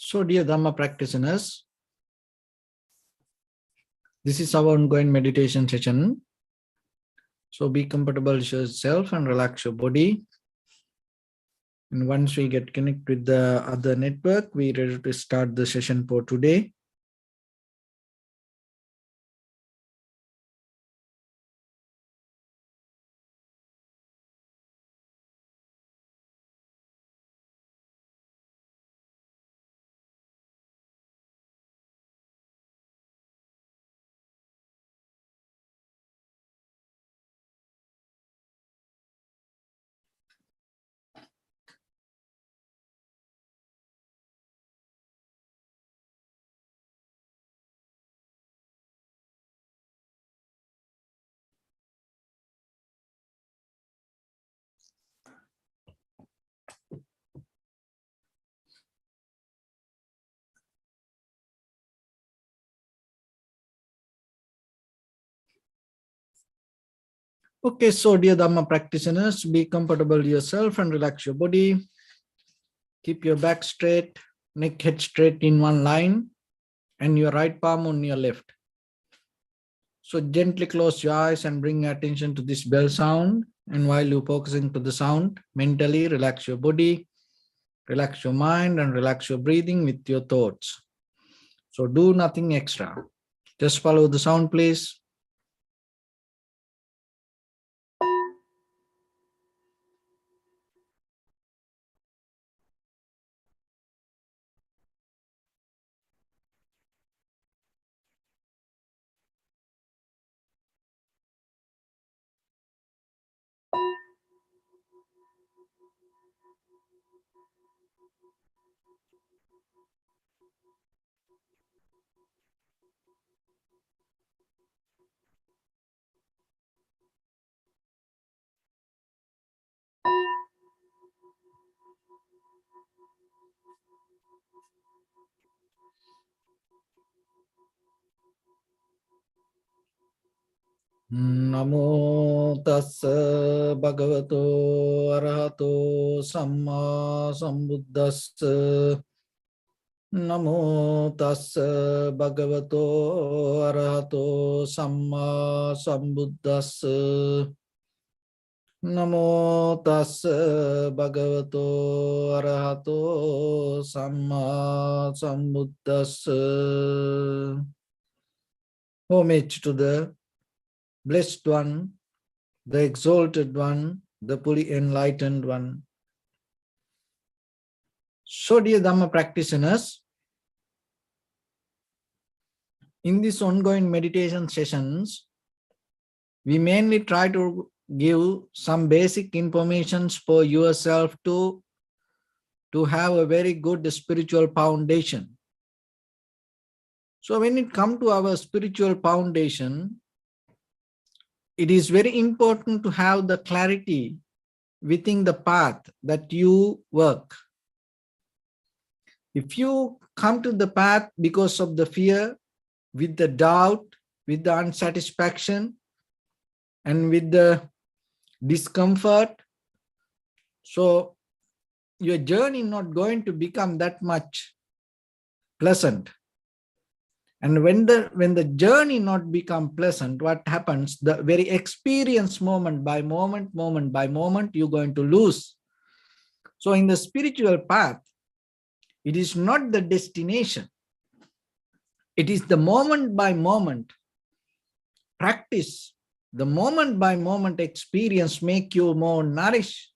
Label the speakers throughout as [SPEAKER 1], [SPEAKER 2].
[SPEAKER 1] So, dear Dhamma practitioners, this is our ongoing meditation session. So, be comfortable with yourself and relax your body. And once we get connected with the other network, we're ready to start the session for today. Okay, so dear Dhamma practitioners, be comfortable yourself and relax your body. Keep your back straight, neck head straight in one line, and your right palm on your left. So gently close your eyes and bring your attention to this bell sound. And while you're focusing to the sound, mentally relax your body, relax your mind, and relax your breathing with your thoughts. So do nothing extra. Just follow the sound, please. Namo tassa bhagavato arahato samma sambuddhassa. Namo tassa bhagavato arahato samma sambuddhassa. Namo tassa bhagavato arahato samma sambuddhassa. Homage to the Blessed One, the Exalted One, the fully enlightened One. So, dear Dhamma practitioners, in these ongoing meditation sessions, we mainly try to give some basic information for yourself to have a very good spiritual foundation. So, when it comes to our spiritual foundation, it is very important to have the clarity within the path that you work. If you come to the path because of the fear, with the doubt, with the unsatisfaction, and with the discomfort, so your journey is not going to become that much pleasant. And when the journey not become pleasant, what happens? The very experience moment by moment, you're going to lose. So in the spiritual path, it is not the destination. It is the moment by moment practice. The moment by moment experience make you more nourished.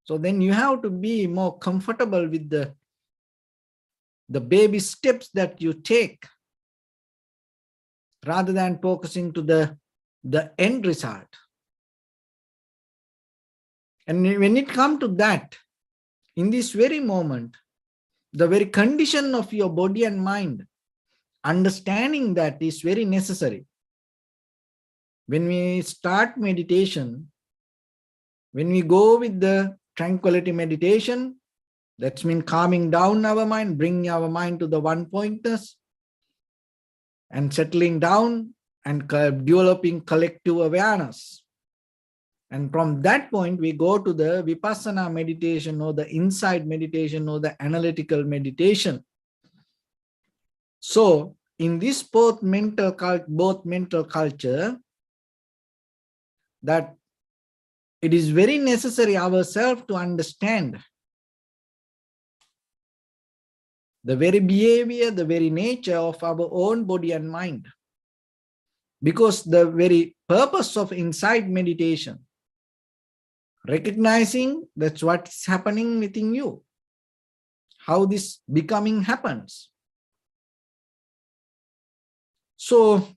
[SPEAKER 1] So then you have to be more comfortable with the baby steps that you take, rather than focusing to the end result. And when it comes to that, in this very moment, the very condition of your body and mind, understanding that is very necessary. When we start meditation, when we go with the tranquility meditation, that means calming down our mind, bringing our mind to the one pointness, and settling down and developing collective awareness. And from that point, we go to the vipassana meditation or the insight meditation or the analytical meditation. So in this both mental culture, that it is very necessary ourselves to understand the very behavior, the very nature of our own body and mind. Because the very purpose of insight meditation, recognizing that's what's happening within you, how this becoming happens. So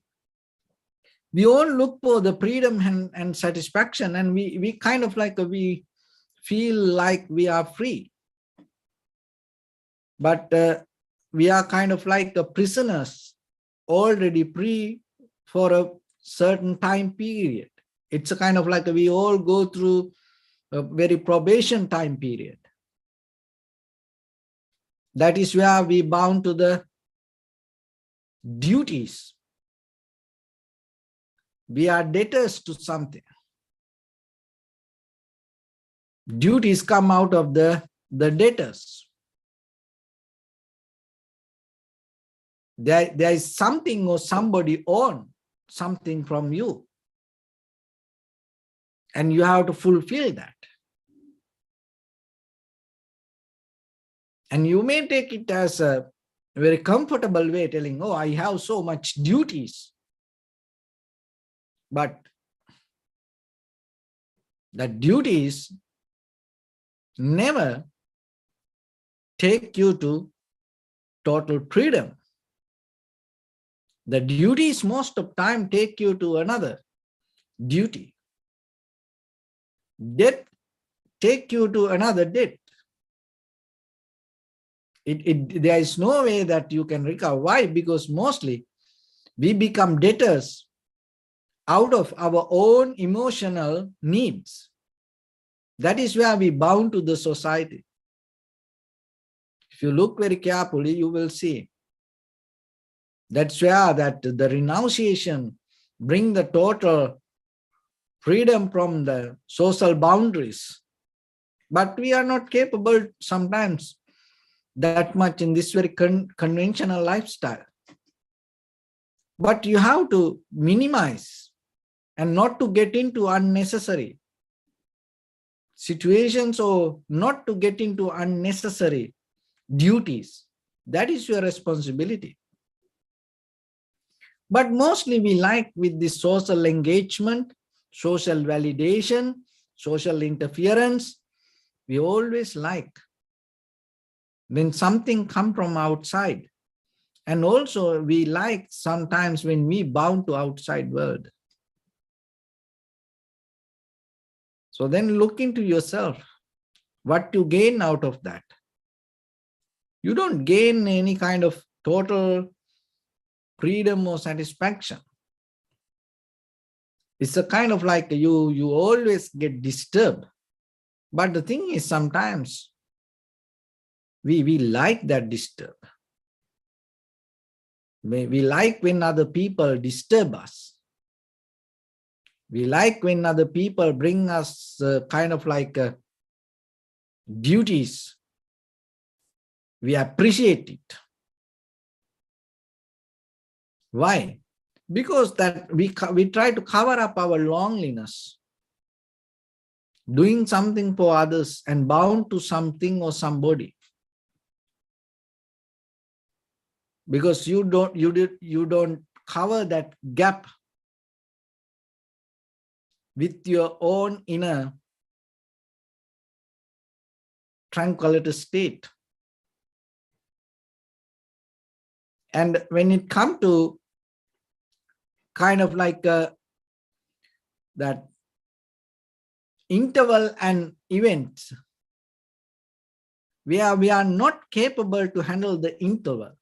[SPEAKER 1] we all look for the freedom and satisfaction, and we kind of like we feel like we are free, but we are kind of like prisoners already free for a certain time period. It's a kind of like we all go through a very probation time period. That is where we bound to the duties. We are debtors to something. Duties come out of the debtors. There is something or somebody own something from you, and you have to fulfill that. And you may take it as a very comfortable way, telling, oh, I have so much duties. But the duties never take you to total freedom. The duties most of time take you to another duty. Debt take you to another debt. There is no way that you can recover. Why? Because mostly we become debtors out of our own emotional needs. That is where we bound to the society. If you look very carefully, you will see. That's where that the renunciation bring the total freedom from the social boundaries. But we are not capable sometimes that much in this very conventional lifestyle. But you have to minimize and not to get into unnecessary situations or not to get into unnecessary duties. That is your responsibility. But mostly we like with this social engagement, social validation, social interference. We always like when something comes from outside. And also we like sometimes when we bound to outside world. So then look into yourself, what you gain out of that. You don't gain any kind of total freedom or satisfaction. It's a kind of like you always get disturbed. But the thing is, sometimes we like that disturb. We like when other people disturb us. We like when other people bring us kind of like duties. We appreciate it. Why? Because that we try to cover up our loneliness, doing something for others and bound to something or somebody. Because you don't cover that gap with your own inner tranquility state. And when it comes to kind of like that interval and events, we are not capable to handle the interval.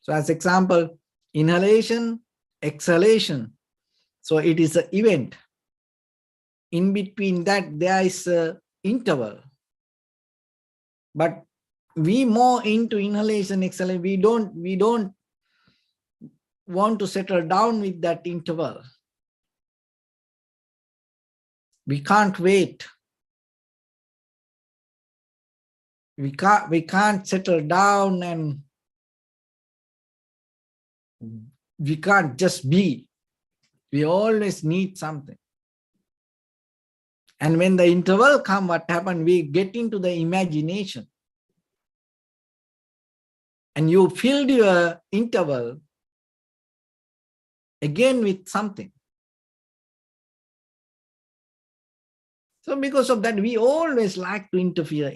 [SPEAKER 1] So as example, inhalation, exhalation. So it is an event. In between that, there is an interval. But we more into inhalation, exhalation. We don't want to settle down with that interval. We can't wait. We can't settle down and we can't just be. We always need something. And when the interval comes, what happens? We get into the imagination. And you filled your interval again with something. So because of that, we always like to interfere.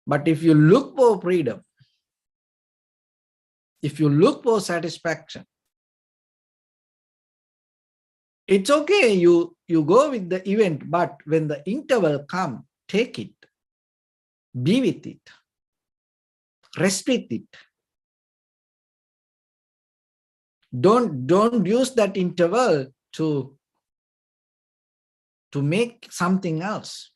[SPEAKER 1] But if you look for freedom, if you look for satisfaction, it's okay, you go with the event, but when the interval comes, take it, be with it, rest with it. Don't use that interval to make something else.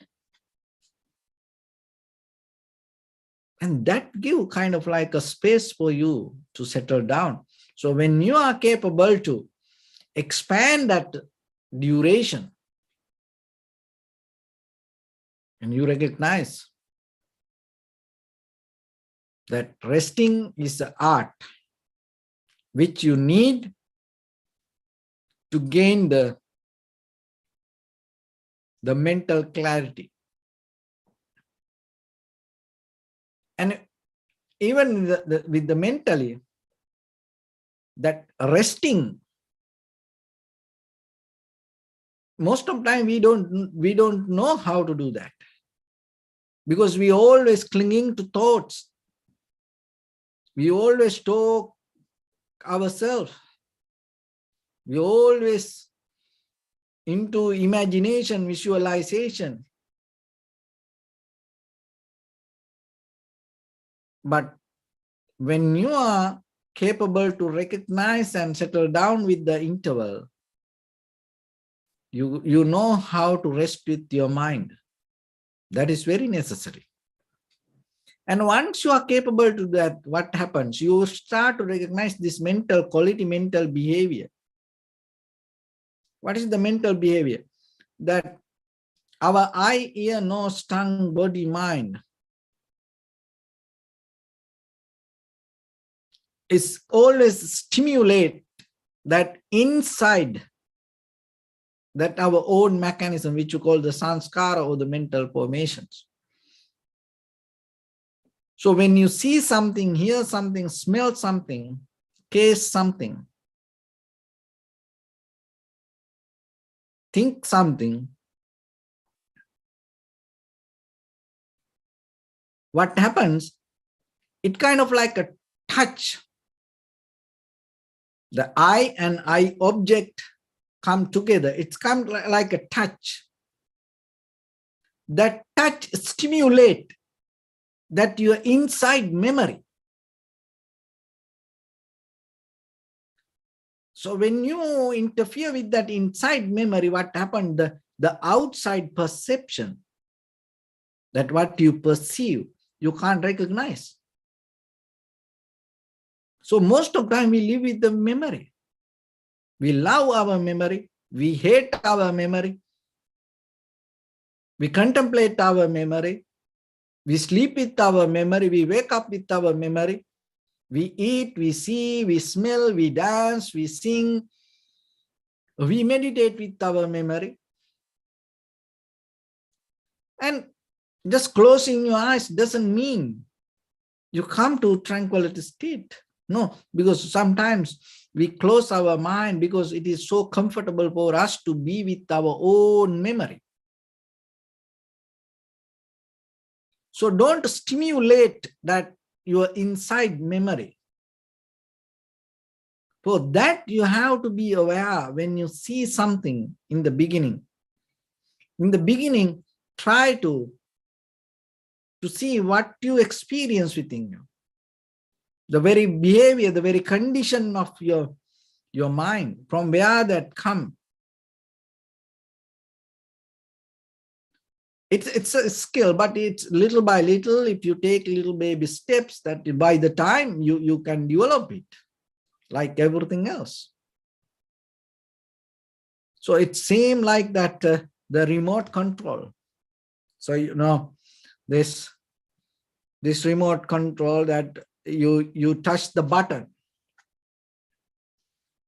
[SPEAKER 1] And that give kind of like a space for you to settle down. So when you are capable to expand that duration, and you recognize that resting is the art which you need to gain the mental clarity. And even with the mentally, that resting, most of the time we don't know how to do that, because we always clinging to thoughts. We always talk ourselves. We always into imagination, visualization. But when you are capable to recognize and settle down with the interval, you know how to rest with your mind. That is very necessary. And once you are capable to that, what happens? You start to recognize this mental quality, mental behavior. What is the mental behavior? That our eye, ear, nose, tongue, body, mind is always stimulate that inside that our own mechanism, which you call the sanskara or the mental formations. So when you see something, hear something, smell something, taste something, think something, what happens? It kind of like a touch. The eye and eye object come together. It's come like a touch. That touch stimulate that your inside memory. So when you interfere with that inside memory, what happened? The outside perception, that what you perceive, you can't recognize. So most of the time we live with the memory. We love our memory. We hate our memory. We contemplate our memory. We sleep with our memory. We wake up with our memory. We eat, we see, we smell, we dance, we sing. We meditate with our memory. And just closing your eyes doesn't mean you come to tranquility state. No, because sometimes we close our mind because it is so comfortable for us to be with our own memory. So don't stimulate that your inside memory. For that, you have to be aware when you see something in the beginning. In the beginning, try to see what you experience within you. The very behavior, the very condition of your mind, from where that comes. It's a skill, but it's little by little. If you take little baby steps, that by the time you can develop it, like everything else. So it seems like that the remote control. So this remote control, that you touch the button.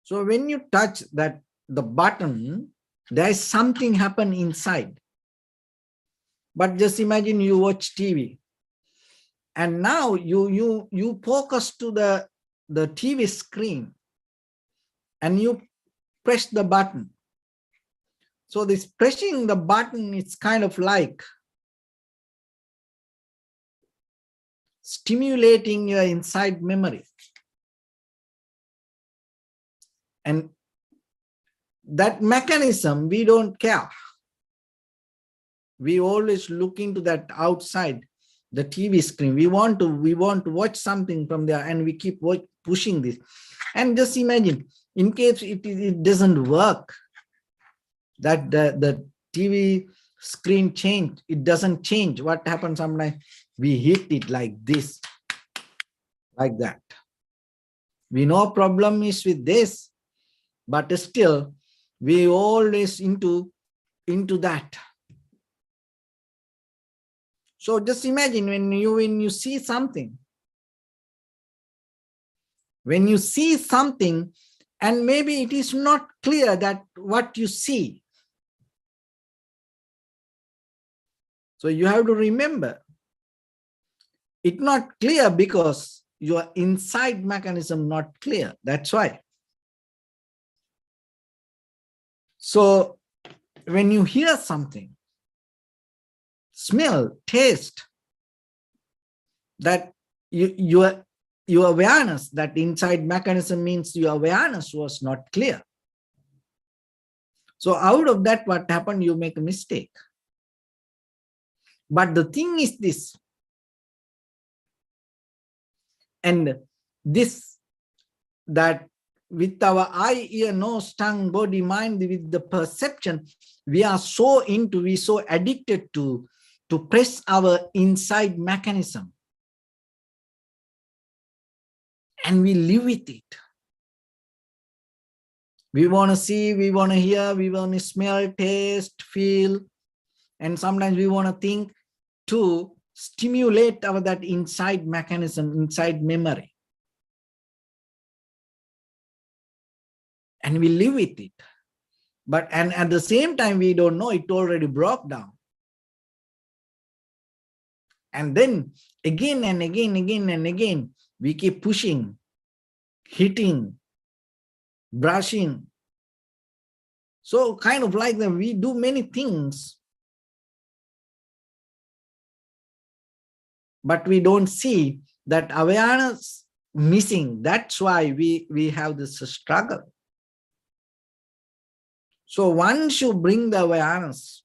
[SPEAKER 1] So when you touch the button, there is something happen inside. But just imagine you watch TV, and now you focus to the TV screen, and you press the button. So this pressing the button is kind of like stimulating your inside memory. And that mechanism, we don't care. We always look into that outside the TV screen. We want to watch something from there, and we keep pushing this. And just imagine, in case it doesn't work, that the TV screen change, it doesn't change. What happens sometimes? We hit it like this, like that. We know problem is with this, but still we always into that. So just imagine when you see something, and maybe it is not clear that what you see. So you have to remember, it's not clear because your inside mechanism not clear. That's why. So when you hear something, smell, taste, that your awareness, that inside mechanism means your awareness was not clear. So out of that, what happened? You make a mistake. But the thing is this, and this, that with our eye, ear, nose, tongue, body, mind, with the perception, we are so addicted to press our inside mechanism. And we live with it. We want to see, we want to hear, we want to smell, taste, feel, and sometimes we want to think to stimulate that inside mechanism, inside memory. And we live with it. And at the same time, we don't know it already broke down. And then again and again, we keep pushing, hitting, brushing. So kind of like that, we do many things, but we don't see that awareness missing. That's why we have this struggle. So once you bring the awareness,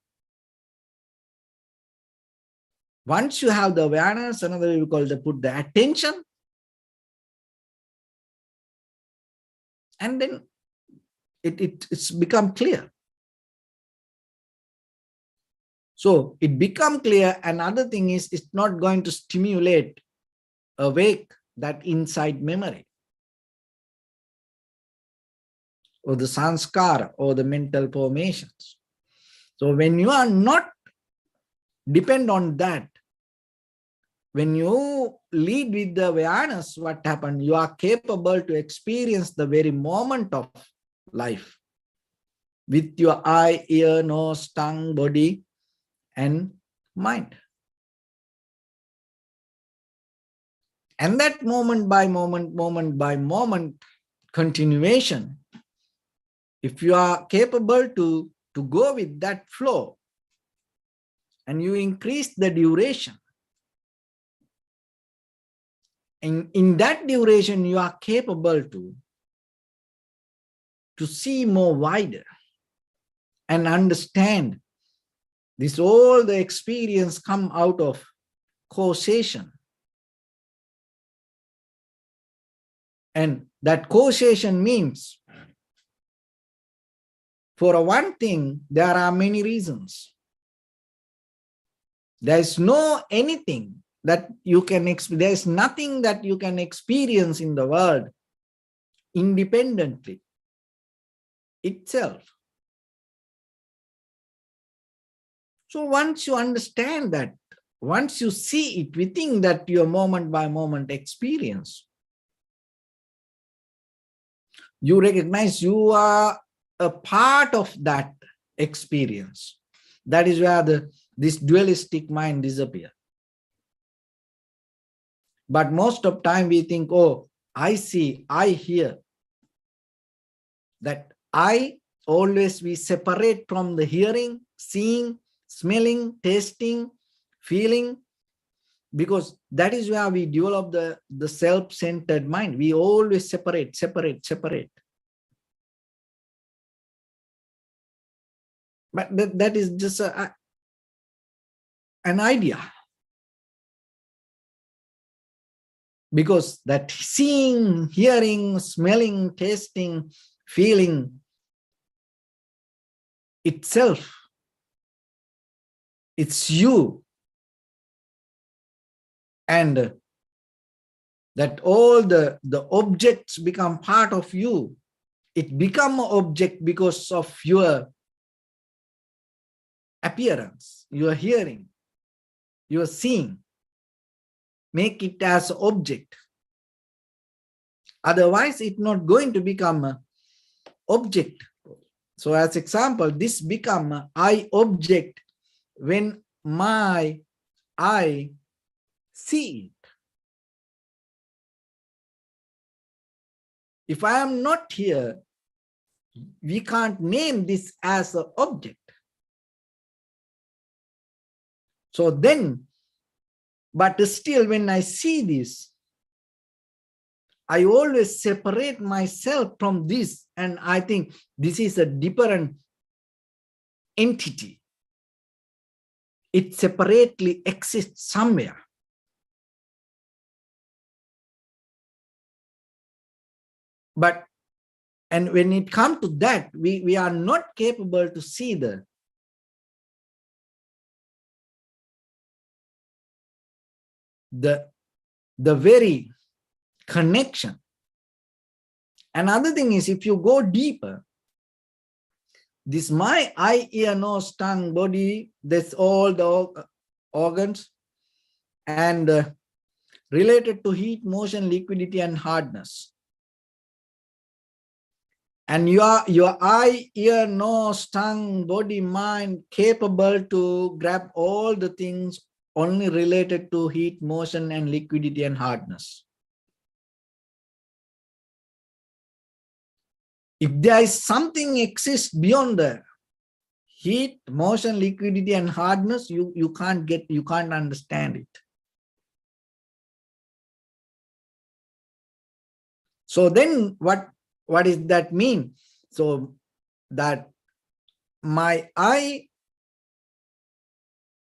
[SPEAKER 1] once you have the awareness, another we call put the attention, and then it's become clear. So it become clear. Another thing is, it's not going to stimulate, awake that inside memory, or the sanskara, or the mental formations. So when you are not depend on that, when you lead with the awareness, what happened? You are capable to experience the very moment of life with your eye, ear, nose, tongue, body, and mind. And that moment by moment continuation, if you are capable to go with that flow, and you increase the duration, in that duration, you are capable to see more wider and understand this. All the experience come out of causation. And that causation means, for one thing, there are many reasons. There is no anything that you can experience. There is nothing that you can experience in the world independently itself. So once you understand that, once you see it within that your moment by moment experience, you recognize you are a part of that experience. That is where this dualistic mind disappears. But most of time we think, oh, I see, I hear. That I always we separate from the hearing, seeing, smelling, tasting, feeling, because that is where we develop the self-centered mind. We always separate. But that is just an idea. Because that seeing, hearing, smelling, tasting, feeling itself, it's you. And that all the objects become part of you. It become an object because of your appearance, your hearing, your seeing. Make it as an object. Otherwise, it's not going to become an object. So as example, this become an I object when my eye see it. If I am not here, we can't name this as an object. So then, but still when I see this, I always separate myself from this, and I think this is a different entity. It separately exists somewhere. But, and when it comes to that, we are not capable to see the very connection. Another thing is, if you go deeper, this my eye, ear, nose, tongue, body, that's all the organs, and related to heat, motion, liquidity, and hardness. And your eye, ear, nose, tongue, body, mind capable to grab all the things only related to heat, motion, and liquidity and hardness. If there is something exists beyond the heat, motion, liquidity, and hardness, you can't understand it. So then what does that mean? So that my eye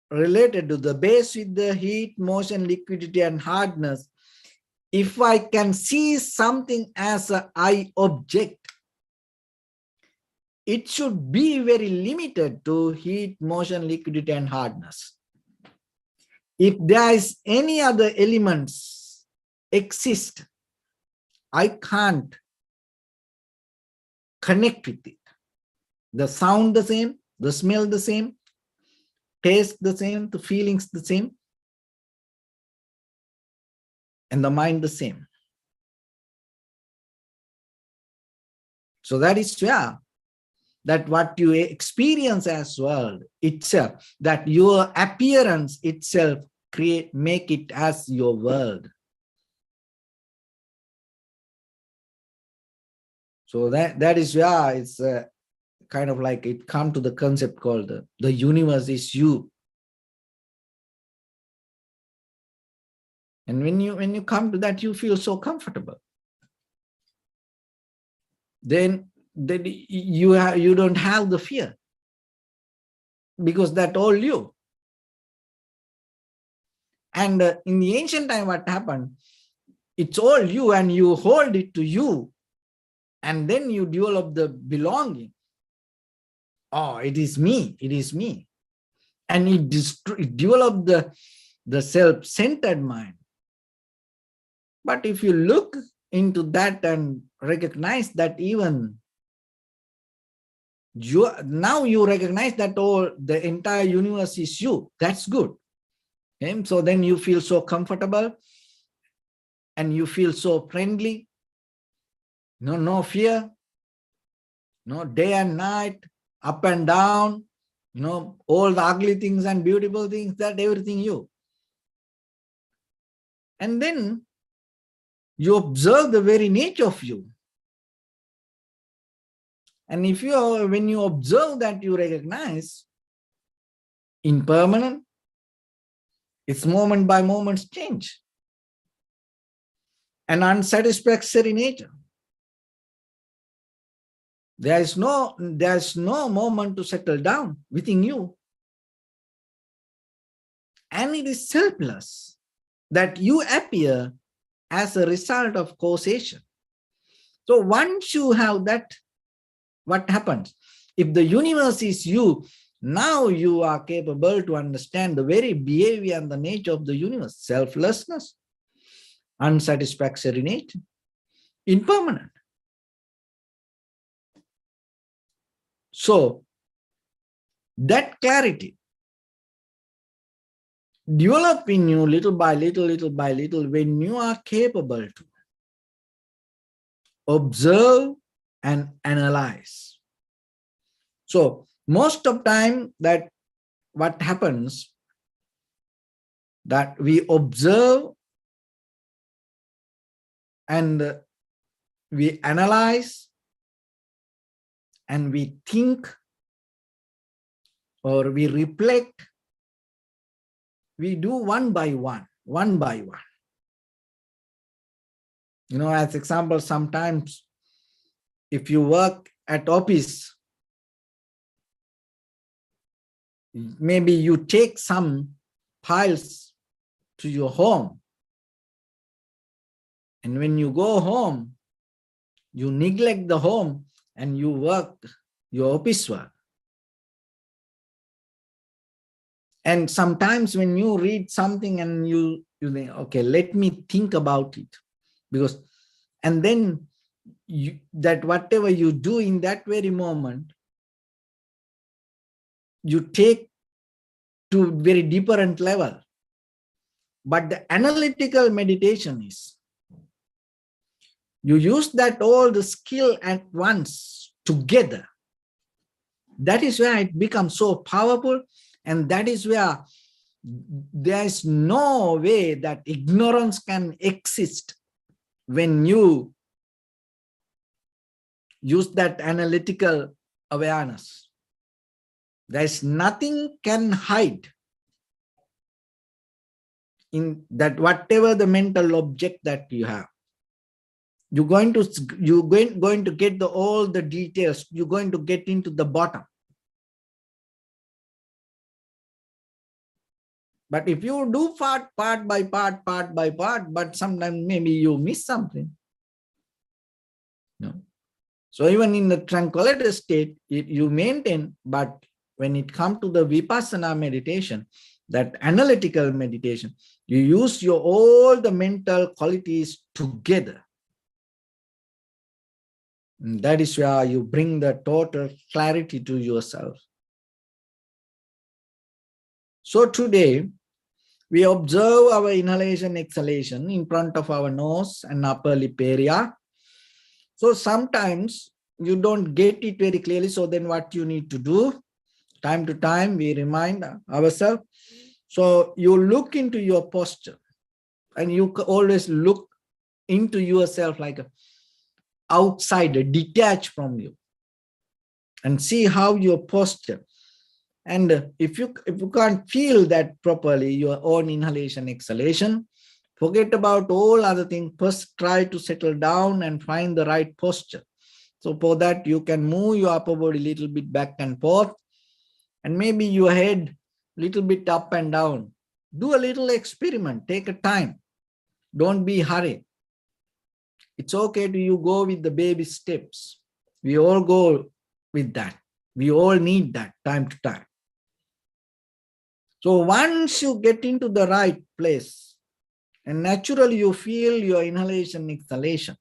[SPEAKER 1] related to the base with the heat, motion, liquidity, and hardness, if I can see something as an eye object, it should be very limited to heat, motion, liquidity, and hardness. If there is any other elements exist, I can't connect with it. The sound the same, the smell the same, taste the same, the feelings the same, and the mind the same. So that is where that what you experience as world itself, that your appearance itself make it as your world. So that is where it's kind of like it come to the concept called the universe is you. And when you come to that, you feel so comfortable. Then you don't have the fear, because that's all you. And in the ancient time, what happened? It's all you, and you hold it to you, and then you develop the belonging. Oh, it is me, it is me. And it developed the self-centered mind. But if you look into that and recognize that even now you recognize that all the entire universe is you, that's good. Okay? So then you feel so comfortable and you feel so friendly. No fear, no day and night, up and down, all the ugly things and beautiful things, that everything you. And then you observe the very nature of you. And when you observe that, you recognize impermanent, it's moment by moment change, and unsatisfactory nature. There's no moment to settle down within you. And it is selfless that you appear as a result of causation. So once you have that, what happens? If the universe is you, now you are capable to understand the very behavior and the nature of the universe: selflessness, unsatisfactory nature, impermanent. So that clarity develop in you little by little, when you are capable to observe and analyze. So most of time, that what happens, that we observe and we analyze and we think or we reflect, we do one by one. As example, sometimes if you work at office, maybe you take some files to your home, and when you go home, you neglect the home and you work your office work. And sometimes when you read something and you think, okay, let me think about it, and then that whatever you do in that very moment, you take to very different level. But the analytical meditation is, you use that all the skill at once together. That is where it becomes so powerful, and that is where there is no way that ignorance can exist when you use that analytical awareness. There's nothing can hide in that, whatever the mental object that you have. You're going to get all the details. You're going to get into the bottom. But if you do part by part, but sometimes maybe you miss something. No. So even in the tranquility state, you maintain, but when it comes to the vipassana meditation, that analytical meditation, you use all the mental qualities together. And that is where you bring the total clarity to yourself. So today, we observe our inhalation, exhalation in front of our nose and upper lip area. So sometimes you don't get it very clearly. So then what you need to do, time to time, we remind ourselves. So you look into your posture, and you always look into yourself like an outsider, detached from you, and see how your posture. And if you can't feel that properly, your own inhalation, exhalation, forget about all other things. First, try to settle down and find the right posture. So for that, you can move your upper body a little bit back and forth, and maybe your head a little bit up and down. Do a little experiment. Take a time. Don't be hurried. It's okay to you go with the baby steps. We all go with that. We all need that time to time. So once you get into the right place, and naturally you feel your inhalation, exhalation.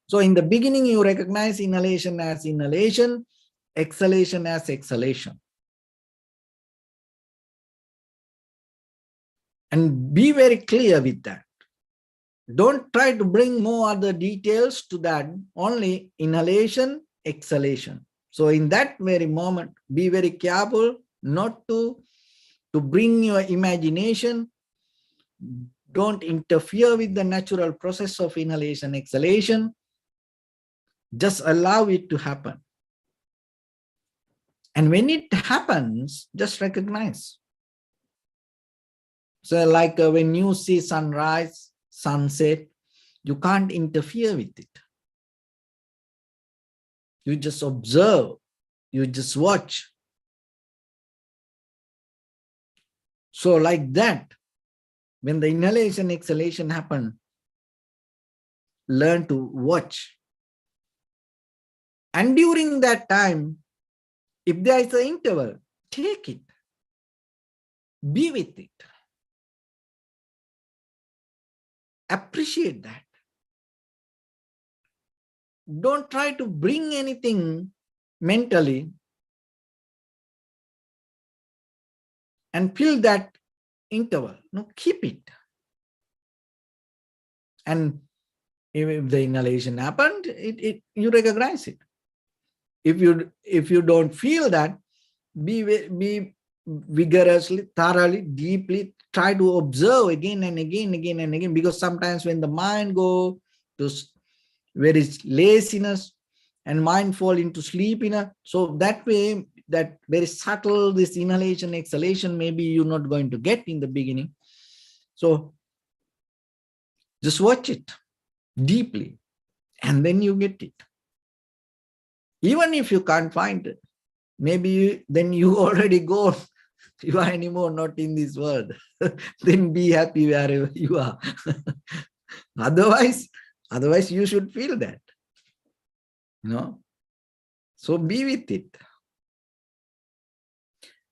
[SPEAKER 1] So in the beginning, you recognize inhalation as inhalation, exhalation as exhalation. And be very clear with that. Don't try to bring more other details to that, only inhalation, exhalation. So in that very moment, be very careful not to bring your imagination. Don't interfere with the natural process of inhalation, exhalation. Just allow it to happen. And when it happens, just recognize. So like when you see sunrise, sunset, you can't interfere with it. You just observe, you just watch. So like that, when the inhalation, exhalation happen, learn to watch. And during that time, if there is an interval, take it. Be with it. Appreciate that. Don't try to bring anything mentally and fill that interval. No, keep it. And if the inhalation happened, you recognize it. If you don't feel that, be vigorously, thoroughly, deeply, try to observe again and again, because sometimes when the mind goes to where is laziness and mind fall into sleepiness, so that way, that very subtle, this inhalation, exhalation, maybe you're not going to get in the beginning. So just watch it deeply, and then you get it. Even if you can't find it, maybe then you already go, you are anymore not in this world. Then be happy wherever you are. Otherwise you should feel that, So be with it.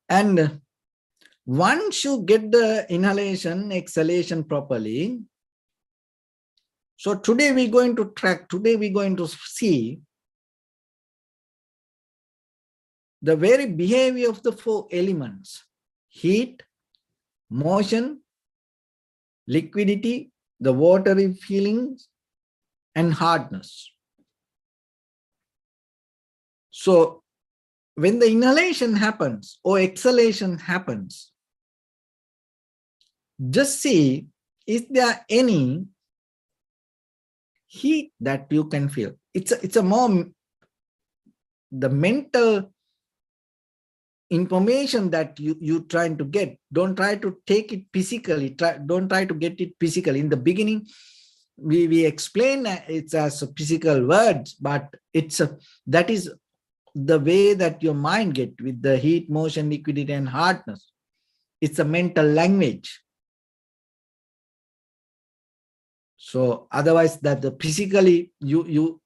[SPEAKER 1] And once you get the inhalation, exhalation properly, so today we're going to see the very behavior of the four elements: heat, motion, liquidity, the watery feelings, and hardness. So when the inhalation happens or exhalation happens, just see, is there any heat that you can feel? It's a more the mental information that you're trying to get. Don't try to take it physically. Don't try to get it physically. In the beginning, we explain it's as a physical words, but that is the way that your mind get with the heat, motion, liquidity, and hardness. It's a mental language. So otherwise, that the physically you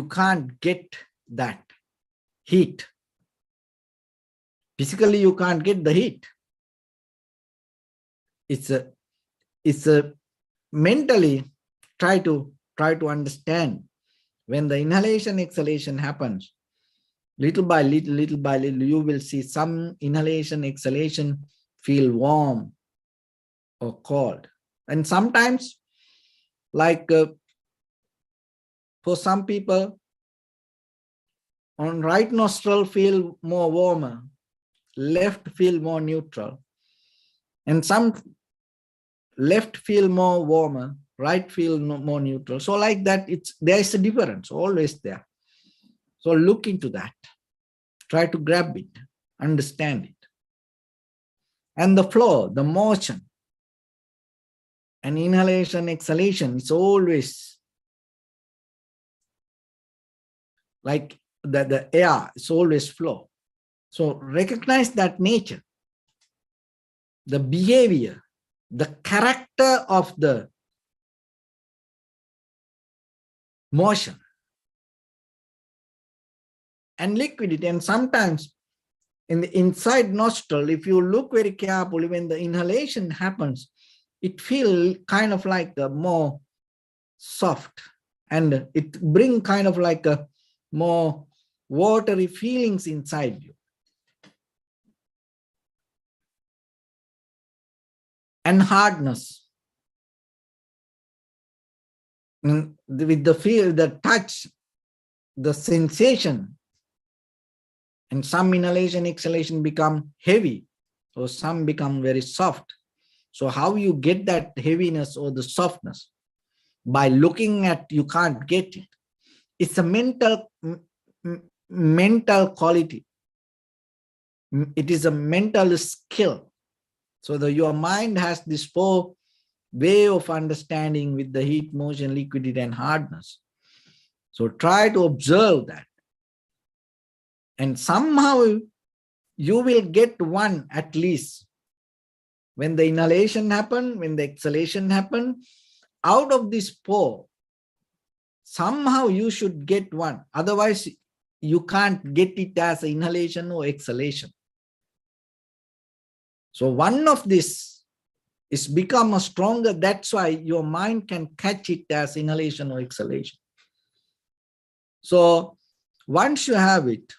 [SPEAKER 1] can't get that heat. Physically, you can't get the heat. It's a mentally try to understand. When the inhalation, exhalation happens, little by little, you will see some inhalation, exhalation feel warm or cold. And sometimes, like for some people, on right nostril feel more warmer, left feel more neutral, and some left feel more warmer, right feel more neutral. So like that, there is a difference always there. So look into that, try to grab it, understand it. And the flow, the motion, and inhalation, exhalation, it's always like the air, it's always flow. So recognize that nature, the behavior, the character of the motion and liquidity. And sometimes in the inside nostril, if you look very carefully, when the inhalation happens, it feels kind of like a more soft, and it brings kind of like a more watery feelings inside you. and hardness. With the feel, the touch, the sensation, and some inhalation, exhalation become heavy, or some become very soft. So how you get that heaviness or the softness? By looking at, you can't get it. It's a mental quality. It is a mental skill. So your mind has this four way of understanding with the heat, motion, liquidity, and hardness. So try to observe that. And somehow you will get one at least. When the inhalation happen, when the exhalation happen, out of this four, somehow you should get one. Otherwise, you can't get it as inhalation or exhalation. So one of this is become a stronger. That's why your mind can catch it as inhalation or exhalation. So once you have it,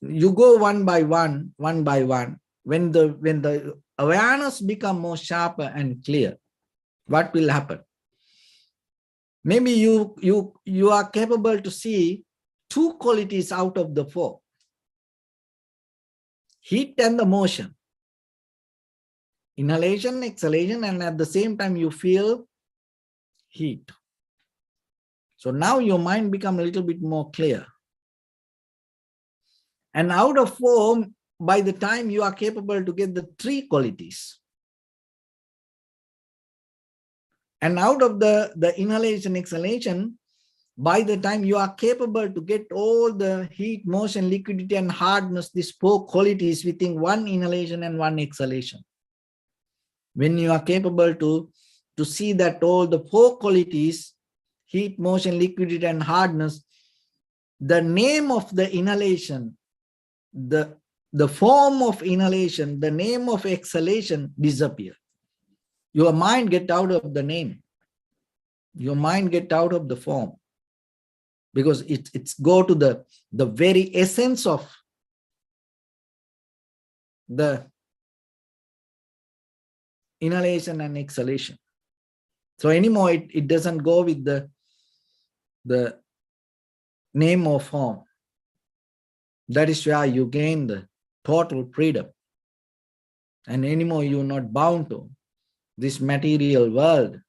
[SPEAKER 1] you go one by one. When the awareness become more sharper and clear, what will happen? Maybe you are capable to see two qualities out of the four: heat and the motion, inhalation, exhalation, and at the same time you feel heat. So now your mind become a little bit more clear. And out of four, by the time you are capable to get the three qualities. And out of the inhalation, exhalation, by the time you are capable to get all the heat, motion, liquidity, and hardness, these four qualities within one inhalation and one exhalation. When you are capable to see that all the four qualities, heat, motion, liquidity, and hardness, the name of the inhalation, the form of inhalation, the name of exhalation disappear. Your mind get out of the name. Your mind get out of the form. Because it's go to the very essence of the inhalation and exhalation. So anymore, it doesn't go with the name or form. That is where you gain the total freedom. And anymore, you're not bound to this material world.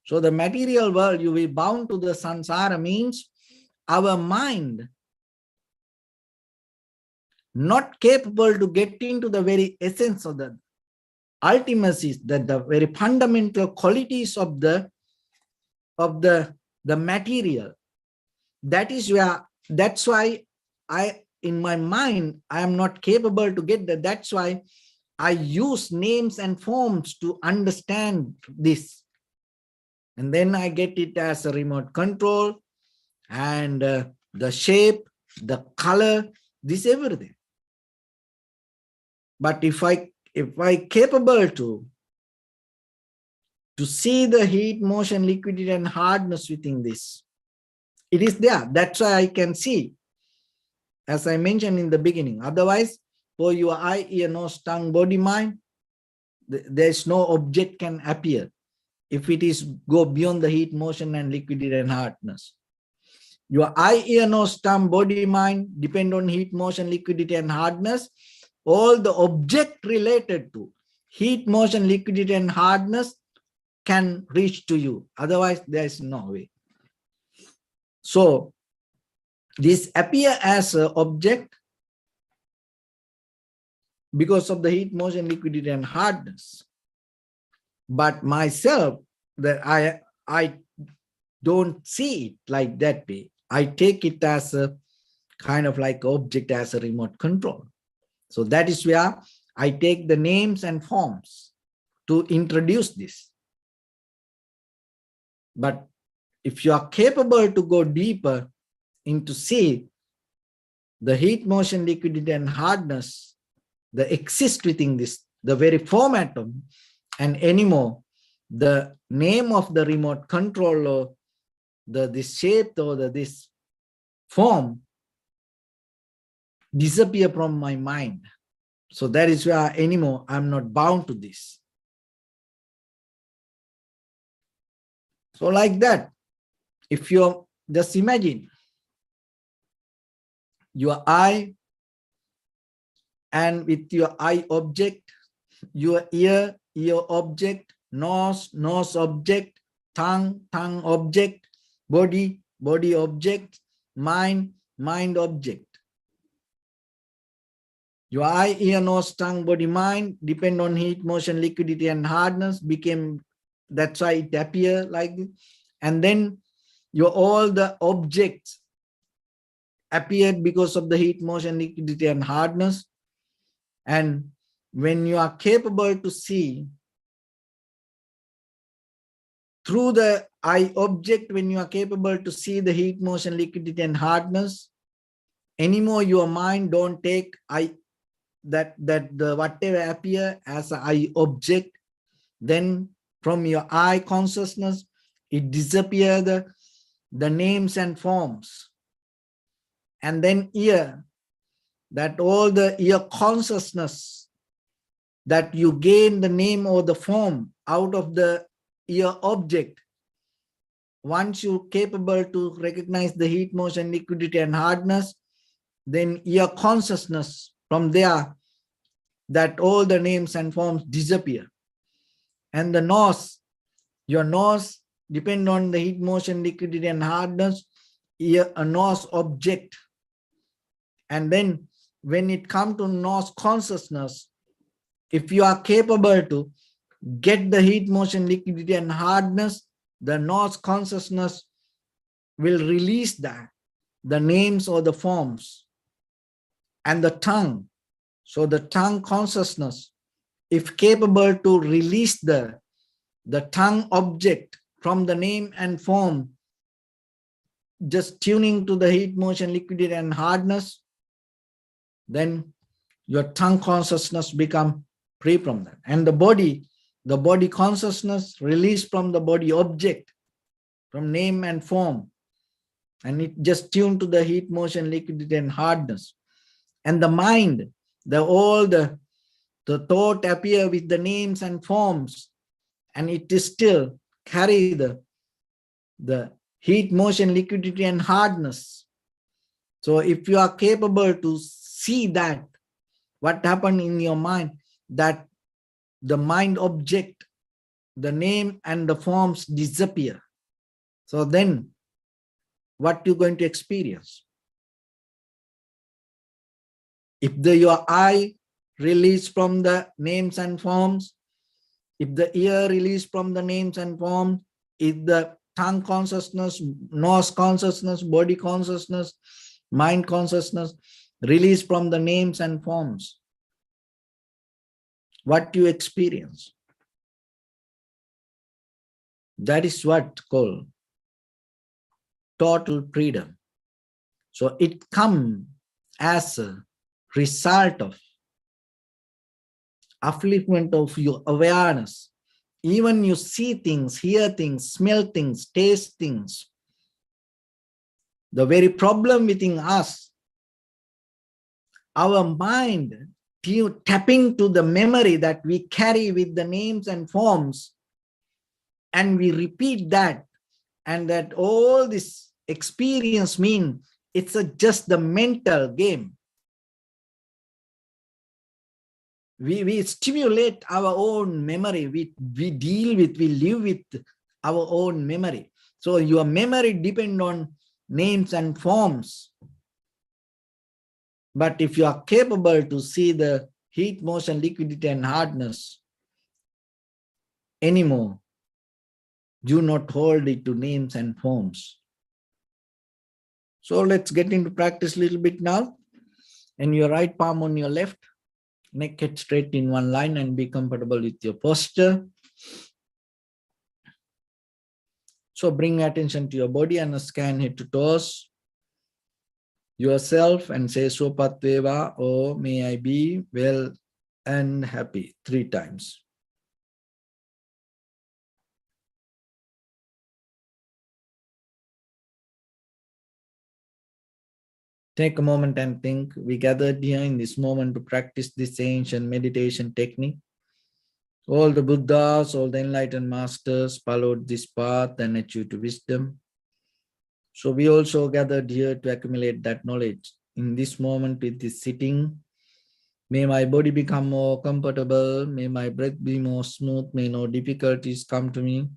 [SPEAKER 1] So the material world, you will bound to the samsara means our mind not capable to get into the very essence of the ultimacy, that the very fundamental qualities of the material. That's why in my mind, I am not capable to get that. That's why I use names and forms to understand this. And then I get it as a remote control and the shape, the color, this everything. But if I capable to see the heat, motion, liquidity, and hardness within this, it is there. That's why I can see, as I mentioned in the beginning. Otherwise, for your eye, ear, nose, tongue, body, mind, there's no object can appear if it is go beyond the heat, motion, and liquidity and hardness. Your eye, ear, nose, tongue, body, mind depend on heat, motion, liquidity, and hardness. All the object related to heat, motion, liquidity, and hardness can reach to you. Otherwise, there is no way. So this appear as an object because of the heat, motion, liquidity, and hardness. But myself, that I don't see it like that way. I take it as a kind of like object, as a remote control. So that is where I take the names and forms to introduce this. But if you are capable to go deeper into see the heat, motion, liquidity, and hardness that exist within this, the very format of, and anymore, the name of the remote control or this shape or this form disappear from my mind. So that is where anymore I'm not bound to this. So like that, if you just imagine your eye, and with your eye object, your ear, ear object, nose, nose object, tongue, tongue object, body, body object, mind, mind object. Your eye, ear, nose, tongue, body, mind depend on heat, motion, liquidity, and hardness. That's why it appear like this. And then all the objects appeared because of the heat, motion, liquidity, and hardness. And when you are capable to see through the eye object, when you are capable to see the heat, motion, liquidity, and hardness, anymore your mind don't take the whatever appear as an eye object. Then from your eye consciousness, it disappear the names and forms. And then ear, that all the ear consciousness, that you gain the name or the form out of the ear object. Once you're capable to recognize the heat, motion, liquidity, and hardness, then ear consciousness, from there, that all the names and forms disappear. And the nose, your nose depend on the heat, motion, liquidity, and hardness, a nose object. And then when it comes to nose consciousness, if you are capable to get the heat, motion, liquidity, and hardness, the nose consciousness will release the names or the forms. And the tongue, so the tongue consciousness, if capable to release the tongue object from the name and form, just tuning to the heat, motion, liquidity, and hardness, then your tongue consciousness become free from that. And the body consciousness released from the body object, from name and form, and it just tuned to the heat, motion, liquidity, and hardness. And the mind, all the thought appear with the names and forms, and it is still carry the heat, motion, liquidity, and hardness. So if you are capable to see that, what happened in your mind, that the mind object, the name and the forms disappear. So then what you're going to experience? If your eye release from the names and forms, if the ear release from the names and forms, if the tongue consciousness, nose consciousness, body consciousness, mind consciousness release from the names and forms, what you experience? That is what called total freedom. So it comes as a result of upliftment of your awareness. Even you see things, hear things, smell things, taste things. The very problem within us, our mind tapping to the memory that we carry with the names and forms, and we repeat that, and that all this experience mean it's just the mental game. We stimulate our own memory. We live with our own memory. So your memory depends on names and forms. But if you are capable to see the heat, motion, liquidity, and hardness anymore, do not hold it to names and forms. So let's get into practice a little bit now. And your right palm on your left, neck head straight in one line, and be comfortable with your posture. So bring attention to your body and scan head to toes yourself and say Sopatveva, or may I be well and happy 3 times. Take a moment and think. We gathered here in this moment to practice this ancient meditation technique. All the Buddhas, all the enlightened masters followed this path and achieved wisdom. So we also gathered here to accumulate that knowledge. In this moment with this sitting, may my body become more comfortable, may my breath be more smooth, may no difficulties come to me,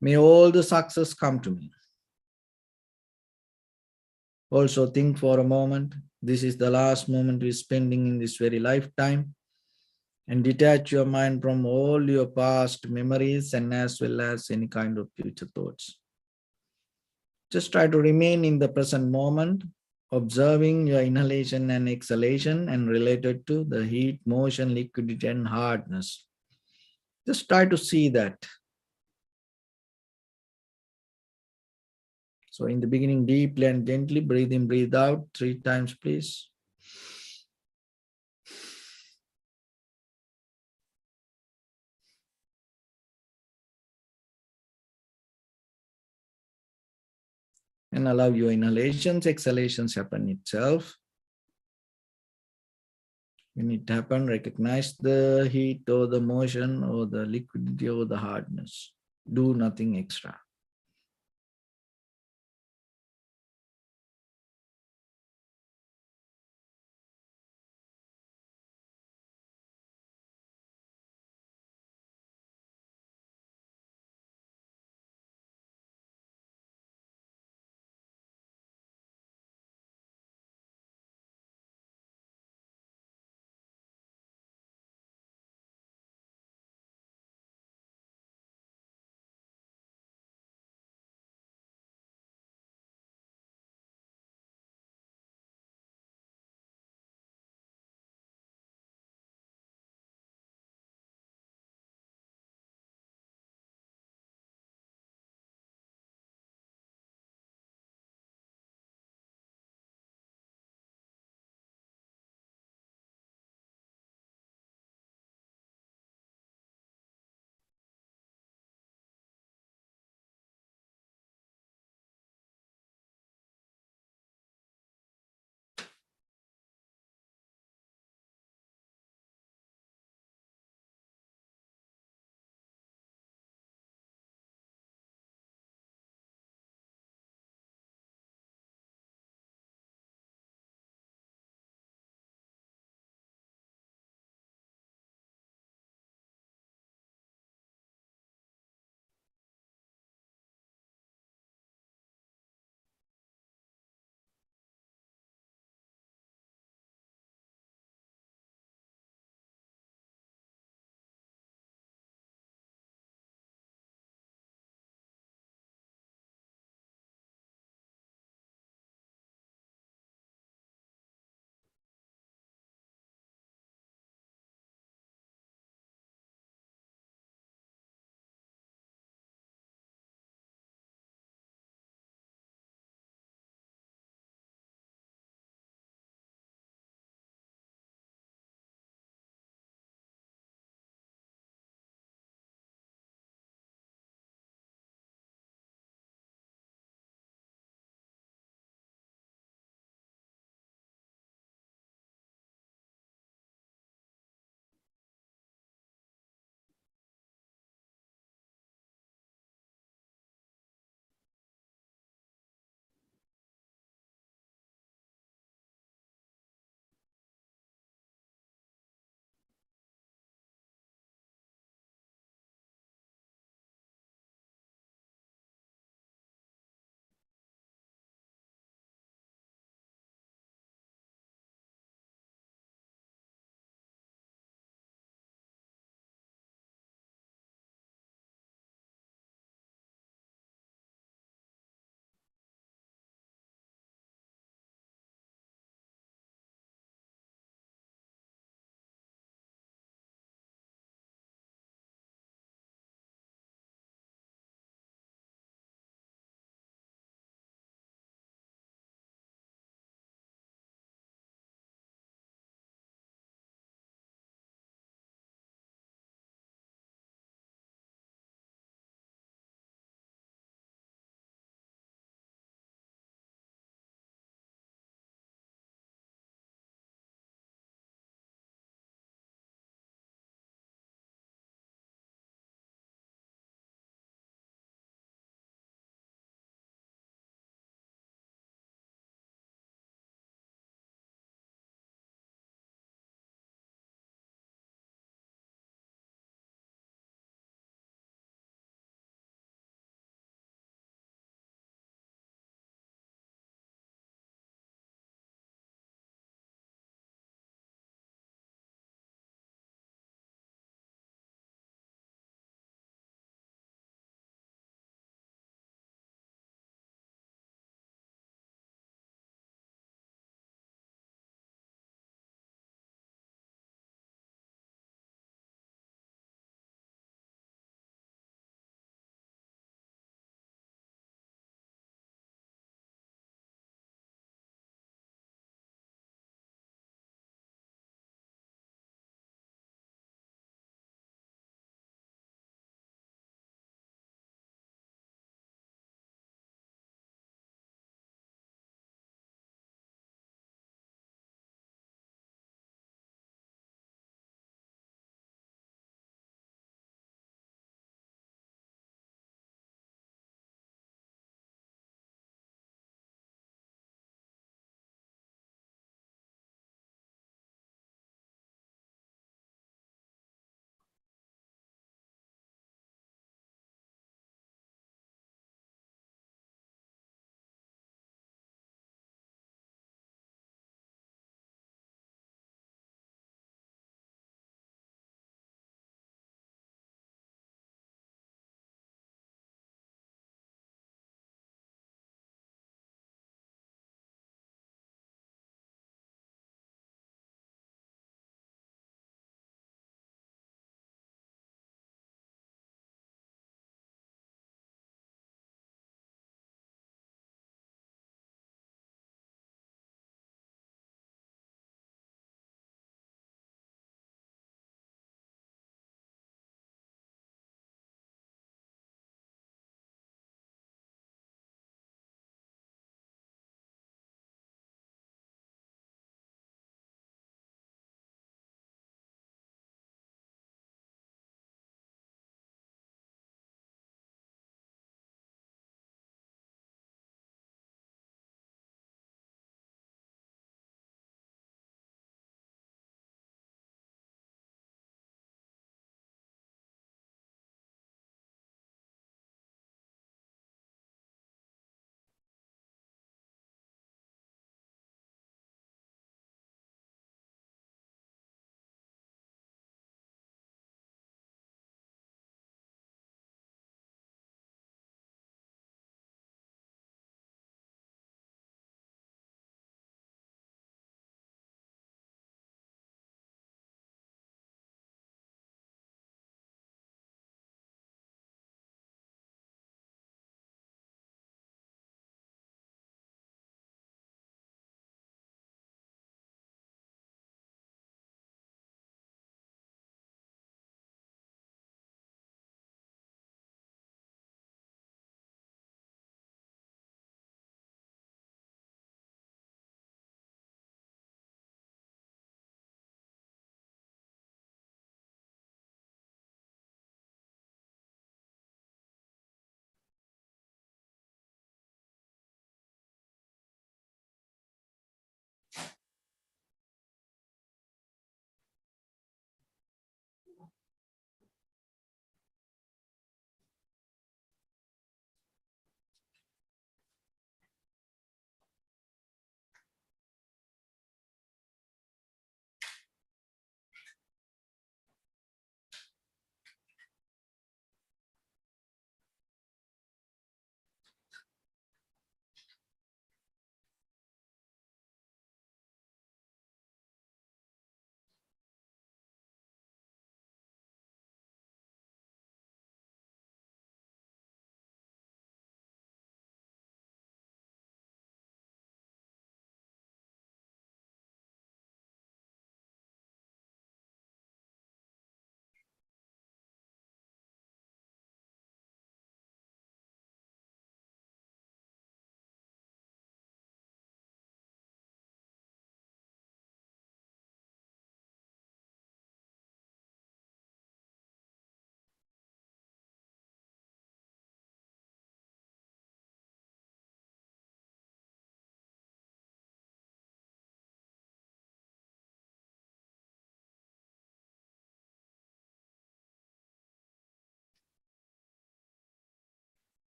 [SPEAKER 1] may all the success come to me. Also think for a moment, this is the last moment we're spending in this very lifetime, and detach your mind from all your past memories and as well as any kind of future thoughts. Just try to remain in the present moment, observing your inhalation and exhalation and related to the heat, motion, liquidity, and hardness. Just try to see that. So in the beginning, deeply and gently, breathe in, breathe out 3 times, please. And allow your inhalations, exhalations happen itself. When it happens, recognize the heat or the motion or the liquidity or the hardness. Do nothing extra.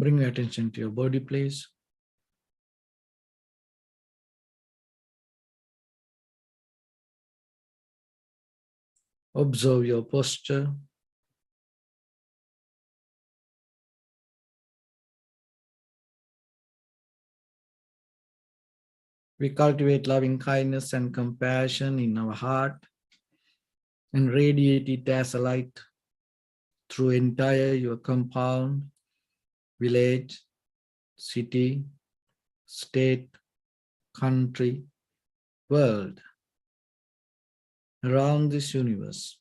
[SPEAKER 1] Bring your attention to your body, please. Observe your posture. We cultivate loving kindness and compassion in our heart and radiate it as a light through entire your compound, village, city, state, country, world, around this universe.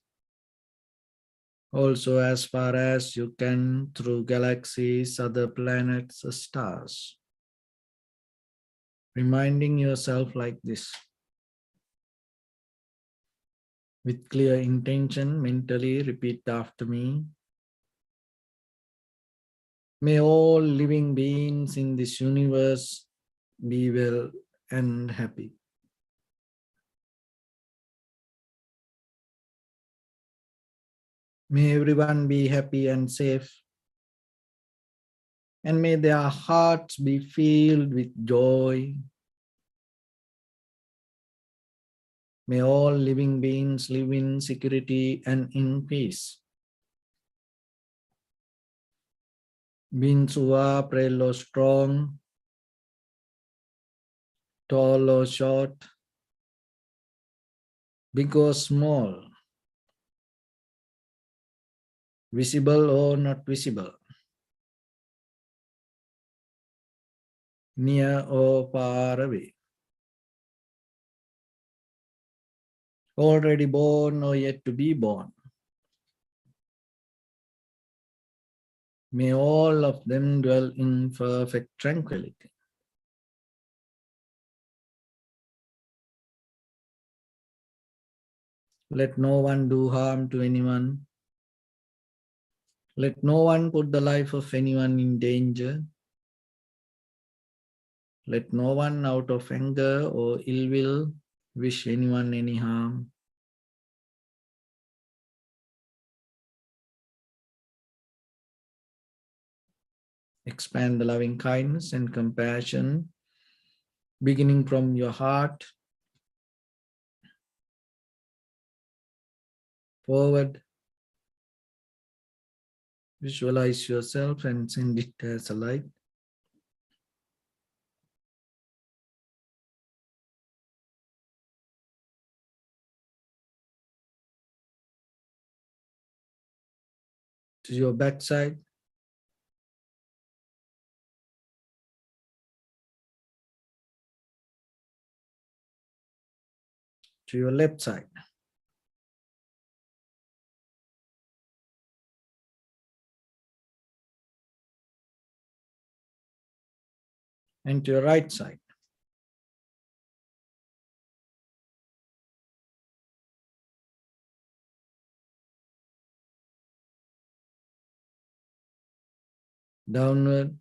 [SPEAKER 1] Also as far as you can through galaxies, other planets, stars. Reminding yourself like this. With clear intention, mentally repeat after me. May all living beings in this universe be well and happy. May everyone be happy and safe. And may their hearts be filled with joy. May all living beings live in security and in peace. Beings who are frail or strong, tall or short, big or small, visible or not visible, near or far away, already born or yet to be born. May all of them dwell in perfect tranquility. Let no one do harm to anyone. Let no one put the life of anyone in danger. Let no one out of anger or ill will wish anyone any harm. Expand the loving kindness and compassion beginning from your heart forward. Visualize yourself and send it as a light. To your backside. To your left side. And to your right side. Downward.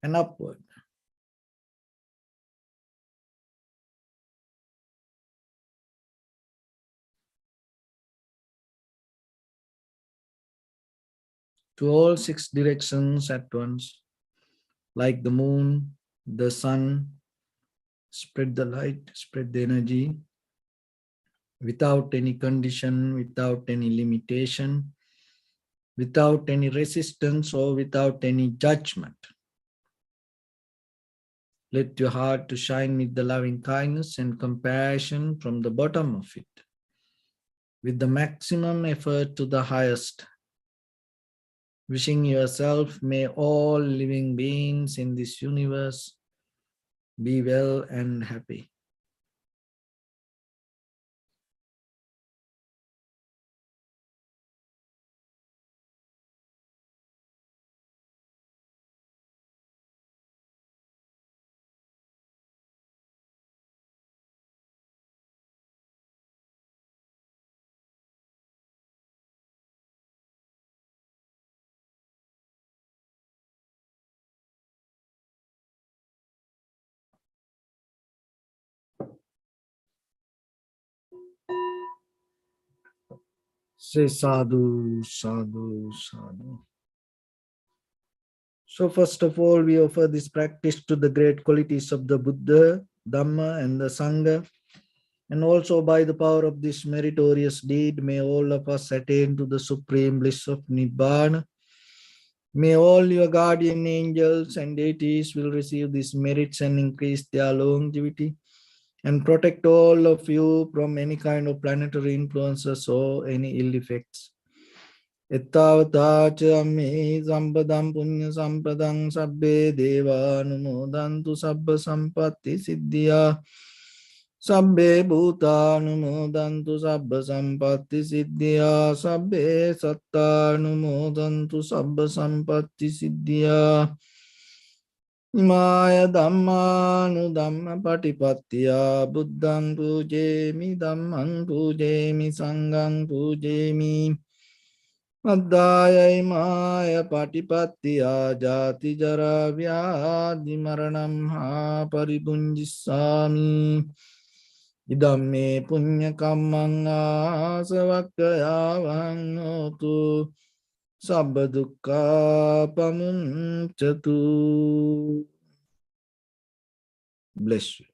[SPEAKER 1] And upward. To all 6 directions at once, like the moon, the sun, spread the light, spread the energy, without any condition, without any limitation, without any resistance or without any judgment. Let your heart to shine with the loving kindness and compassion from the bottom of it, with the maximum effort to the highest. Wishing yourself, may all living beings in this universe be well and happy. Say sadhu, sadhu, sadhu. So first of all, we offer this practice to the great qualities of the Buddha, Dhamma, and the Sangha. And also by the power of this meritorious deed, may all of us attain to the supreme bliss of Nibbana. May all your guardian angels and deities will receive these merits and increase their longevity and protect all of you from any kind of planetary influences or any ill effects. Ettavata me sampadam punya sampadam sabbe deva anumodantu sabba sampatti siddhya sabbe bhuta anumodantu sabba sampatti siddhya sabbe satta anumodantu sabba sampatti siddhya Imaya dhammanu dhamma patipattiya buddhang pujemi dhammang pujemi sanghang pujemi Addhaya imaya patipattiya jati jara vyadhi maranam ha paribunjissami Idamme punya kammang asavakkaya vanghotu sabba dukkha pamuncatu. Bless you.